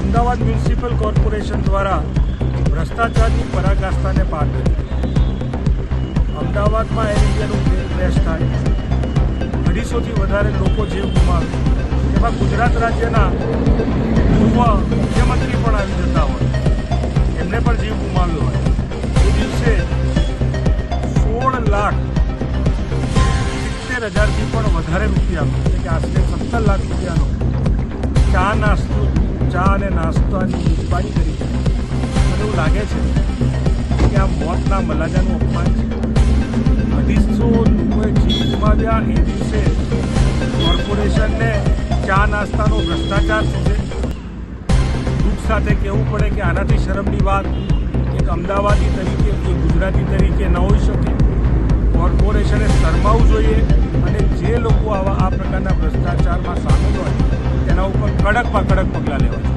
Ahmedabad municipal corporation દ્વારા ભ્રષ્ટાચારની પરાકાષ્ઠાને પાર કરી અમદાવાદમાં એર ઇન્ડિયાનું પ્લેન ક્રેશ થાય 250થી વધારે લોકો જીવ ગુમાવે, તેમાં ગુજરાત રાજ્યના પૂર્વ મુખ્યમંત્રી પણ આવી જતા હોય, એમને પણ જીવ ગુમાવ્યો હોય. એ દિવસે 16,70,000થી પણ વધારે રૂપિયાનો, એટલે કે આશરે 17 લાખ રૂપિયાનો ચા અને નાસ્તાની મેજબાની કરી છે. મને એવું લાગે છે કે આ મોતના મલાજાનું અપમાન છે. 250 લોકોએ જીવ ગુમાવ્યા એ દિવસે કોર્પોરેશનને ચા નાસ્તાનો ભ્રષ્ટાચાર શું છે? દુઃખ સાથે કહેવું પડે કે આનાથી શરમની વાત એક અમદાવાદી તરીકે કે ગુજરાતી તરીકે ન હોઈ શકે. કોર્પોરેશને શરમાવવું જોઈએ અને જે લોકો આ પ્રકારના ભ્રષ્ટાચારમાં સામેલ હોય તેના ઉપર કડકમાં કડક પગલાં લેવા જોઈએ.